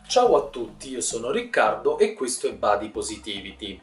Ciao a tutti, io sono Riccardo e questo è Body Positivity.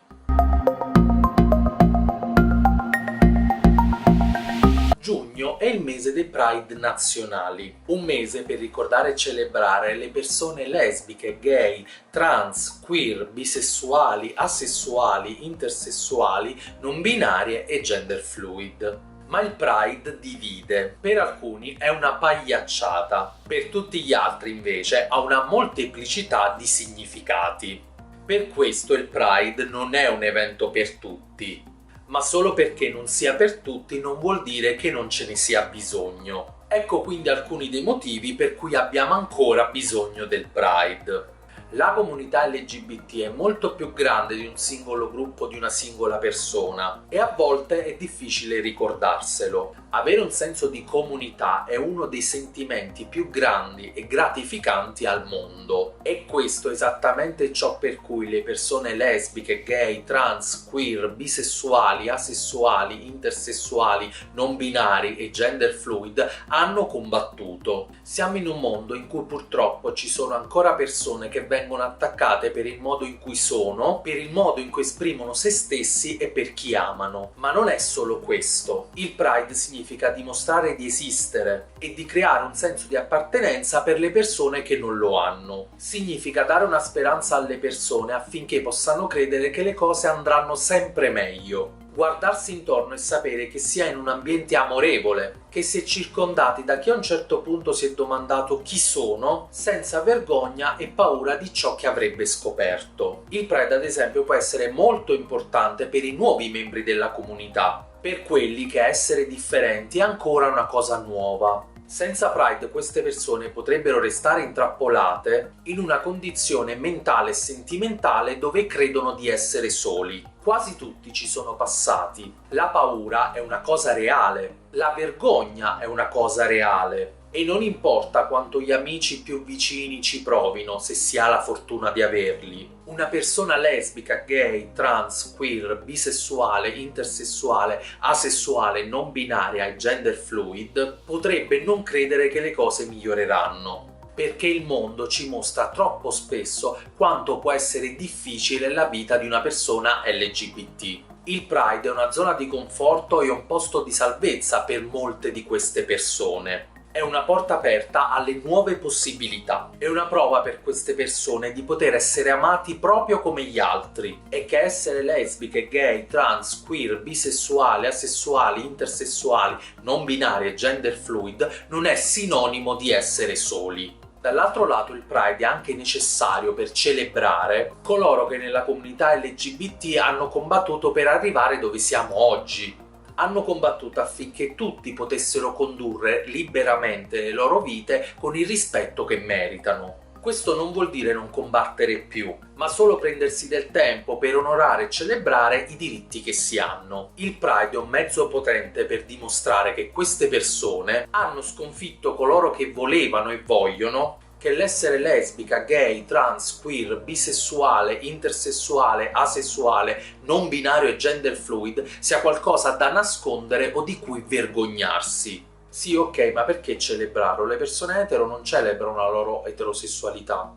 Giugno è il mese dei Pride nazionali, un mese per ricordare e celebrare le persone lesbiche, gay, trans, queer, bisessuali, asessuali, intersessuali, non binarie e gender fluid. Ma il Pride divide. Per alcuni è una pagliacciata, per tutti gli altri invece ha una molteplicità di significati. Per questo il Pride non è un evento per tutti, ma solo perché non sia per tutti non vuol dire che non ce ne sia bisogno. Ecco quindi alcuni dei motivi per cui abbiamo ancora bisogno del Pride. La comunità LGBT è molto più grande di un singolo gruppo, di una singola persona, e a volte è difficile ricordarselo. Avere un senso di comunità è uno dei sentimenti più grandi e gratificanti al mondo. E questo è esattamente ciò per cui le persone lesbiche, gay, trans, queer, bisessuali, asessuali, intersessuali, non binari e gender fluid hanno combattuto. Siamo in un mondo in cui purtroppo ci sono ancora persone che vengono attaccate per il modo in cui sono, per il modo in cui esprimono se stessi e per chi amano. Ma non è solo questo. Il Pride significa dimostrare di esistere e di creare un senso di appartenenza per le persone che non lo hanno. Significa dare una speranza alle persone affinché possano credere che le cose andranno sempre meglio. Guardarsi intorno e sapere che si è in un ambiente amorevole, che si è circondati da chi a un certo punto si è domandato chi sono, senza vergogna e paura di ciò che avrebbe scoperto. Il Pride, ad esempio, può essere molto importante per i nuovi membri della comunità, per quelli che essere differenti è ancora una cosa nuova. Senza Pride queste persone potrebbero restare intrappolate in una condizione mentale e sentimentale dove credono di essere soli. Quasi tutti ci sono passati. La paura è una cosa reale, la vergogna è una cosa reale. E non importa quanto gli amici più vicini ci provino, se si ha la fortuna di averli. Una persona lesbica, gay, trans, queer, bisessuale, intersessuale, asessuale, non binaria e gender fluid potrebbe non credere che le cose miglioreranno. Perché il mondo ci mostra troppo spesso quanto può essere difficile la vita di una persona LGBT. Il Pride è una zona di conforto e un posto di salvezza per molte di queste persone. È una porta aperta alle nuove possibilità. È una prova per queste persone di poter essere amati proprio come gli altri e che essere lesbiche, gay, trans, queer, bisessuali, asessuali, intersessuali, non binari e gender fluid non è sinonimo di essere soli. Dall'altro lato il Pride è anche necessario per celebrare coloro che nella comunità LGBT hanno combattuto per arrivare dove siamo oggi. Hanno combattuto affinché tutti potessero condurre liberamente le loro vite con il rispetto che meritano. Questo non vuol dire non combattere più, ma solo prendersi del tempo per onorare e celebrare i diritti che si hanno. Il Pride è un mezzo potente per dimostrare che queste persone hanno sconfitto coloro che volevano e vogliono che l'essere lesbica, gay, trans, queer, bisessuale, intersessuale, asessuale, non binario e gender fluid sia qualcosa da nascondere o di cui vergognarsi. Sì, ok, ma perché celebrarlo? Le persone etero non celebrano la loro eterosessualità.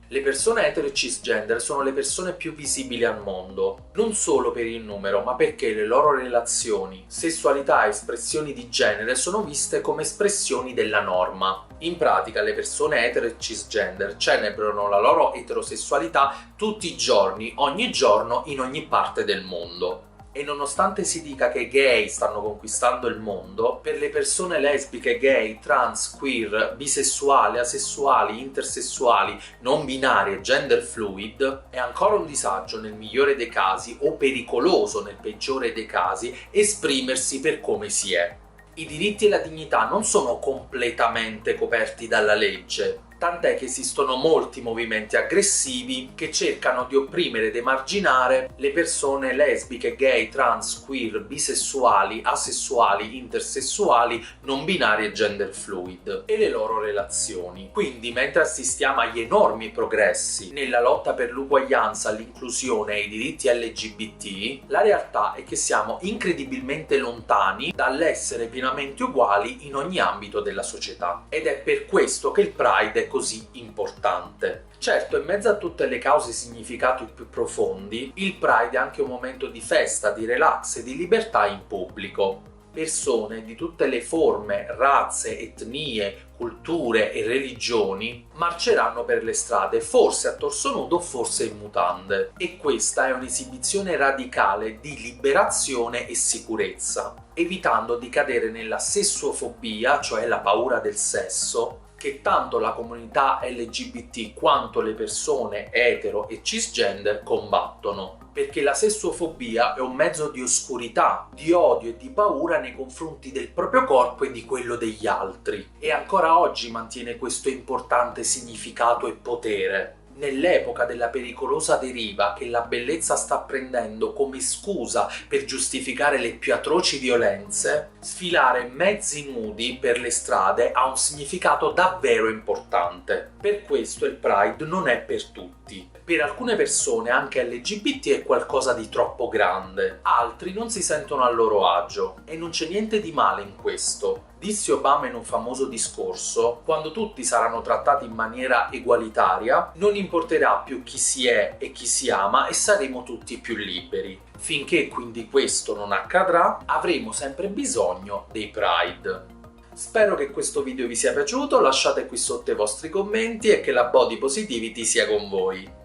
Le persone etero e cisgender sono le persone più visibili al mondo, non solo per il numero, ma perché le loro relazioni, sessualità e espressioni di genere sono viste come espressioni della norma. In pratica le persone etero e cisgender celebrano la loro eterosessualità tutti i giorni, ogni giorno, in ogni parte del mondo. E nonostante si dica che i gay stanno conquistando il mondo, per le persone lesbiche, gay, trans, queer, bisessuali, asessuali, intersessuali, non binarie, gender fluid, è ancora un disagio nel migliore dei casi o pericoloso nel peggiore dei casi esprimersi per come si è. I diritti e la dignità non sono completamente coperti dalla legge, tant'è che esistono molti movimenti aggressivi che cercano di opprimere ed emarginare le persone lesbiche, gay, trans, queer, bisessuali, asessuali, intersessuali, non binarie e gender fluid e le loro relazioni. Quindi, mentre assistiamo agli enormi progressi nella lotta per l'uguaglianza, l'inclusione e i diritti LGBT, la realtà è che siamo incredibilmente lontani dall'essere pienamente uguali in ogni ambito della società. Ed è per questo che il Pride è così importante. Certo, in mezzo a tutte le cause e significati più profondi, il Pride è anche un momento di festa, di relax e di libertà in pubblico. Persone di tutte le forme, razze, etnie, culture e religioni marceranno per le strade, forse a torso nudo, forse in mutande. E questa è un'esibizione radicale di liberazione e sicurezza, evitando di cadere nella sessuofobia, cioè la paura del sesso, che tanto la comunità LGBT quanto le persone etero e cisgender combattono. Perché la sessuofobia è un mezzo di oscurità, di odio e di paura nei confronti del proprio corpo e di quello degli altri. E ancora oggi mantiene questo importante significato e potere. Nell'epoca della pericolosa deriva che la bellezza sta prendendo come scusa per giustificare le più atroci violenze, sfilare mezzi nudi per le strade ha un significato davvero importante. Per questo il Pride non è per tutti. Per alcune persone anche LGBT è qualcosa di troppo grande, altri non si sentono a loro agio e non c'è niente di male in questo. Disse Obama in un famoso discorso: quando tutti saranno trattati in maniera egualitaria, non importerà più chi si è e chi si ama e saremo tutti più liberi. Finché quindi questo non accadrà, avremo sempre bisogno dei Pride. Spero che questo video vi sia piaciuto, lasciate qui sotto i vostri commenti e che la body positivity sia con voi.